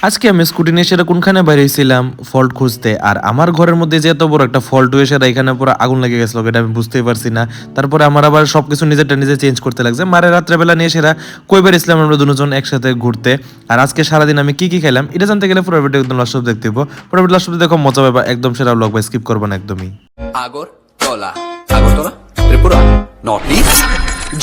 আজকে আমি স্কুটি নিয়ে সেটা কোনখানে বেরিয়েছিলাম ফল্ট খুঁজতে, আর আমার ঘরের মধ্যে যে এত বড় একটা ফল্ট হয়ে সেটা এখানে পুরো আগুন লেগে গেছিল, এটা আমি বুঝতেই পারছি না। তারপরে আমার আবার সবকিছু নিজেরটা নিজে চেঞ্জ করতে লাগছে। মারে রাত্রেবেলা নিয়ে সেটা কই বেরিয়েছিলাম আমরা দুজন একসাথে ঘুরতে। আর আজকে সারাদিন আমি কি কি খেলাম এটা জানতে গেলে পুরো ভিডিও একদম লাস্ট অব্দি দেখতে হবে। পুরো ভিডিও লাস্ট অব্দি দেখো, মজা পাবে একদম। সেটা ব্লগ বা স্কিপ করবো না একদমই। আগরতলা আগরতলা ত্রিপুরা নর্থ ইস্ট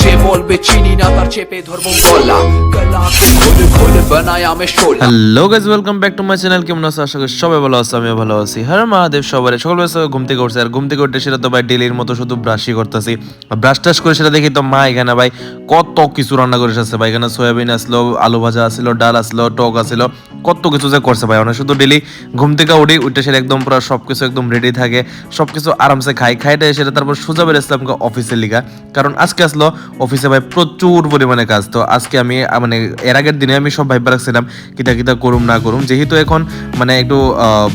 যে বলবে চিনি না তার চেপে ধরবো গলা গলাকে খোলে খোলে বানায় আমি শোলা। Hello guys, welcome back to my channel. কেমন আছো? আশা করি সবাই ভালো আছে, আমিও ভালো আছি। হ্যাঁ মহাদেব সবাই সকাল বেলা ঘুম থেকে উঠছে, আর ঘুম থেকে উঠে সেটা তো ভাই ডেলির মতো শুধু ব্রাশই করতেছি। ব্রাশ টাশ করে সেটা দেখি তো মা এখানে ভাই কত কিছু রান্না করে এসেছে ভাই। এখানে সয়াবিন আসলো, আলু ভাজা আসলো, ডাল আসলো, টক আসলো, কত কিছু যে করছে ভাই। অনেক শুধু ডেলি ঘুম থেকে উঠে সেটা একদম পুরো সবকিছু একদম রেডি থাকে, সবকিছু আরামসে খাইটা সেটা তারপর সোজা বের আসলাম অফিসের লিগা। কারণ আজকে আসলো অফিসে ভাই প্রচুর পরিমাণে কাজ। তো আজকে আমি মানে এর আগের দিনে আমি সব ভাইবা রাখছিলাম কিতা কিতা করুম না করুম, যেহেতু এখন মানে একটু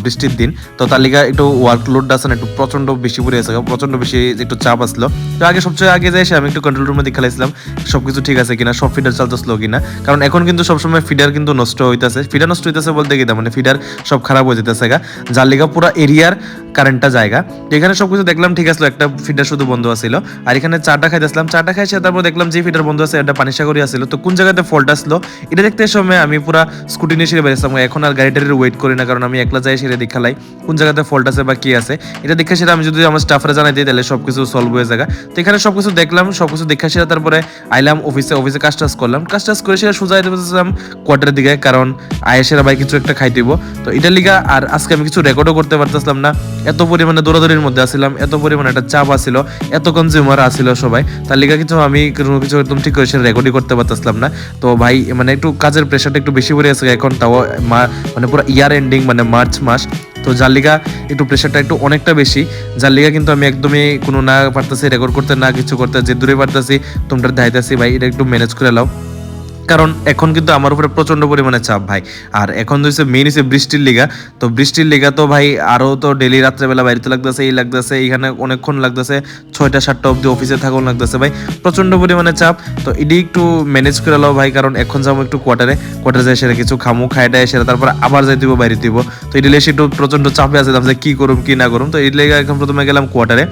বৃষ্টির দিন, তো তার লিগা একটু ওয়ার্কলোড আছে না, একটু প্রচন্ড বেশি পড়ে আছে, প্রচন্ড বেশি একটু চাপ আসলো। তো আগে সবচেয়ে আগে যাই আমি একটু কন্ট্রোল রুমে দেখালাইছিলাম সবকিছু ঠিক আছে কিনা, সব ফিডার চলতেছিল কিনা। কারণ এখন কিন্তু সবসময় ফিডার কিন্তু নষ্ট হইতেছে। ফিডার নষ্ট হইতেছে বলতে কি মানে ফিডার সব খারাপ হয়ে যেতেছে গা, যার লিগা পুরো এরিয়ার কারেন্টটা জায়গা। এখানে সবকিছু দেখলাম ঠিক আসলো, একটা ফিডার শুধু বন্ধ আছিল। আর এখানে চাটা খাইতেছিলাম, চাটা খাইছে তারপর দেখলাম যে ফিডার বন্ধ আছে এটা পানিসাগরই আসছিল। তো কোন জায়গাতে ফল্ট আসলো এটা দেখতে সময় আমি পুরো স্কুটি নিয়ে সেরে বেরিয়েছিলাম। এখন আর গাড়িটার ওয়েট করি না, কারণ আমি একলা যাই সেরে দেখালাই কোন জায়গাতে ফল্ট আছে বা কি আছে। এটা দেখে সেটা আমি যদি আমার স্টাফরা জানাই দিই তাহলে সবকিছু সলভ হয়ে যায়। তো এখানে সবকিছু দেখলাম, সবকিছু দেখা সেরা তারপরে আইলাম অফিসে কাজ টাজ করলাম। কাজ টাজ করে সেটা সোজা যেতেছিলাম কোয়ার্টারের দিকে, কারণ আয়েসেরা ভাই কিছু একটা খাইতেইব। তো এটার লিগা আর আজকে আমি কিছু রেকর্ডও করতে পারতেছিলাম না, এত পরিমাণে দৌড়াদৌড়ির মধ্যে আসছিলাম, এত পরিমাণে একটা চাপ আসছিল, এত কনজিউমার আসছিল সবাই। তার লিগা কিছু আমি কোনো কিছু একদম ঠিক করে রেকর্ডই করতে পারতেছিলাম না। তো ভাই মানে একটু কাজের প্রেশারটা একটু বেশি পড়ে গেছে এখন, তাও মানে পুরো ইয়ার এন্ডিং মানে মার্চ মাস। তো যার লিগা একটু প্রেশারটা একটু অনেকটা বেশি, যার লিগা কিন্তু আমি একদমই কোনো না পারতেছি রেকর্ড করতে, না কিছু করতে, যে দূরে পারতেছি তোমরা ধাইতেছি ভাই এটা একটু ম্যানেজ করে নাও। কারণ এখন কিন্তু আমার উপরে প্রচন্ড পরিমাণে চাপ ভাই। আর এখন হচ্ছে মেইন হচ্ছে বৃষ্টির লিগা। তো বৃষ্টির লিগা তো ভাই আরও তো ডেলি রাত্রেবেলা বাড়িতে লাগতেছে, এই লাগতেছে, এইখানে অনেকক্ষণ লাগতেছে, 6টা 7টা অবধি অফিসে থাকুন লাগতেছে ভাই, প্রচন্ড পরিমাণে চাপ। তো এটি একটু ম্যানেজ করে নাও ভাই, কারণ এখন যাবো একটু কোয়ার্টারে যাই সেটা কিছু খামু খাইটাই সেটা তারপর আবার যাই দিব বাইরে দিব। তো এটি লেসে একটু প্রচন্ড চাপে আছে যে কি করুম কি না করুম। তো এই লেগে এখন প্রথমে গেলাম কোয়ার্টারে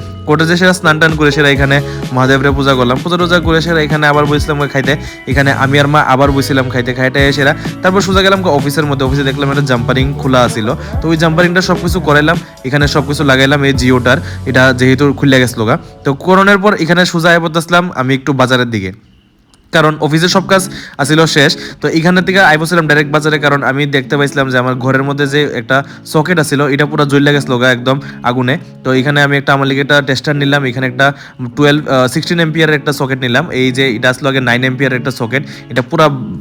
যে সেটা স্নান টান করে সেটা এখানে মহাদেবরে পূজা করলাম, পূজা করে সেটা এখানে আবার বসলাম খাইতে। এখানে আমি আর মা আবার বসছিলাম খাইতে সেরা। তারপর সোজা গেলাম অফিসের মধ্যে, অফিসে দেখলাম একটা জাম্পারিং খোলা আছিল। তো ওই জাম্পারিংটা সবকিছু করাইলাম, এখানে সবকিছু লাগাইলাম। এই জিওটার এটা যেহেতু খুলে গেছিল গা, তো করোনার পর এখানে সোজা পড়তেছিলাম আমি একটু বাজারের দিকে, কারণ অফিসের সব কাজ আসিল শেষ। তো এখানে থেকে আইবছিলাম ডাইরেক্ট বাজারে, কারণ আমি দেখতে পাইছিলাম যে আমার ঘরের মধ্যে যে একটা সকেট আছিল এটা পুরো জ্বলে গেছিল গা একদম আগুনে। তো এখানে আমি একটা আমার লিগে একটা টেস্টার নিলাম, এখানে একটা 16 এম্পিয়ারের একটা সকেট নিলাম। এই যে এটা আসলো আগে 9 এম্পিয়ারের একটা সকেট, এটা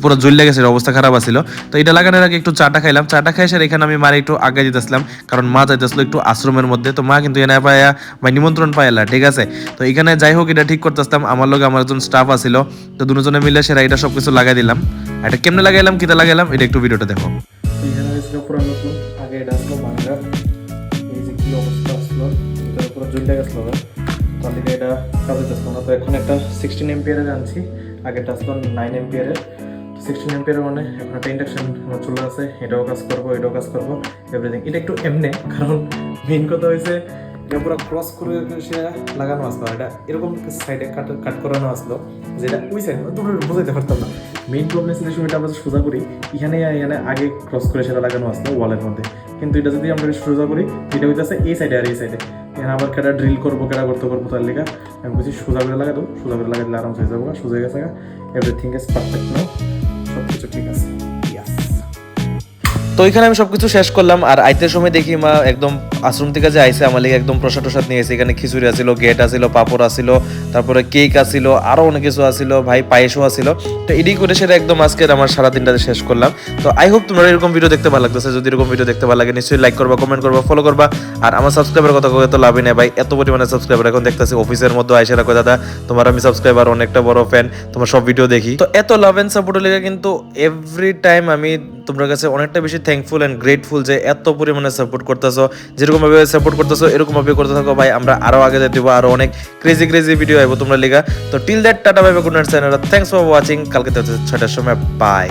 পুরো জ্বলে গেছে, অবস্থা খারাপ আছিল। তো এটা লাগানোর আগে একটু চাটা খাইলাম, চাটা খাই সের এখানে আমি মারে একটু আগে যেতেছিলাম, কারণ মা যাইতেছিল একটু আশ্রমের মধ্যে। তো মা কিন্তু এনে পায়া বা নিমন্ত্রণ পাইলা, ঠিক আছে। তো এখানে যাই হোক এটা ঠিক করতেছিলাম, আমার লগে আমার একজন স্টাফ আছিল। তো দুজনে মিলে সেরা এটা সবকিছু লাগাই দিলাম। এটা কেমনে লাগাইলাম কিতা লাগাইলাম এটা একটু ভিডিওটা দেখো। এখানে ছিল পুরো নতুন, আগে এটা আসলো ভাঙ্গা, এই যে কি অবস্থা আসলো, এটা পুরো জ্বলে গেছিল। তার লিগে এটা কাজে যাচ্ছিল না। তো এখন একটা 16 এম্পিয়ারের আনছি, আগেটা আসলো 9 এম্পিয়ারের। 16 এম্পিয়ারের মানে এখন একটা ইন্ডাকশন চলে আছে, এটাও কাজ করবো, এটাও কাজ করবো, এভরিথিং। এটা একটু এমনি, কারণ মেইন কথা হয়েছে এটা পুরো ক্রস করে সে লাগানো আসলো, এটা এরকম সাইডে কাট করানো আসলো, যেটা ওই সাইড তোমরা বোঝাইতে পারতাম না। মেইন প্রবলেম ছিল সময়টা আমরা সোজা করি, এখানে আগে ক্রস করে সেটা লাগানো আসলো ওয়ালের মধ্যে। কিন্তু এটা যদি আমরা সোজা করি এটা হইতেছে এই সাইডে আর এই সাইডে, এখানে আবার কেটা ড্রিল করবো, কেটা করতে পারবো। তার লেগে আমি বলছি সোজা করে লাগাই দেবো, সোজা করে লাগাই দিলে আরাম হয়ে যাবো, সোজা হয়ে গেছে, এভরিথিং ইজ পারফেক্ট নাও, সব কিছু ঠিক আছে। তো এখানে আমি সবকিছু শেষ করলাম, আর আইতে সময় দেখি মা একদম আশ্রম থেকে যে আইসে আমার লিগে একদম প্রসাদ টসাদ নিয়ে এসে। এখানে খিচুড়ি আসিল, গেট আসিল, পাপড় আসিল, তারপরে কেক আসিল, আরো অনেক কিছু আসিল ভাই, পায়েসও আসিল। তো এডি করে সেটা একদম আজকের আমার সারা দিনটাতে শেষ করলাম। তো আই হোপ তোমরা এরকম ভিডিও দেখতে ভালো লাগতেছে। যদি এরকম ভিডিও দেখতে ভালো লাগে নিশ্চয়ই লাইক করবা, কমেন্ট করবা, ফলো করবা। আর আমার সাবস্ক্রাইবার কথা কয়ে তো লাভই নেই ভাই, এত পরিমাণে সাবস্ক্রাইবার এখন দেখতেছি অফিসের মধ্যে আইসে রাখো। দাদা তোমার আমি সাবস্ক্রাইবার, অনেকটা বড় ফ্যান, তোমার সব ভিডিও দেখি। তো এত লাভ এন্ড সাপোর্টের লেগে কিন্তু এভরি টাইম আমি তোমার কাছে অনেকটা বেশি থ্যাঙ্কফুল এন্ড গ্রেটফুল যে এত পরিমাণে সাপোর্ট করতেছো। যেরকম ভাবে সাপোর্ট করতেছো এরকম ভাবে করতে থাকো ভাই, আমরা আরো আগে যেতে দিব, আরো অনেক ক্রেজি ভিডিও আইবো তোমরা লেগা। তো till that tata bye bye, good night, thanks for watching. কালকে 6টার সময়, বাই।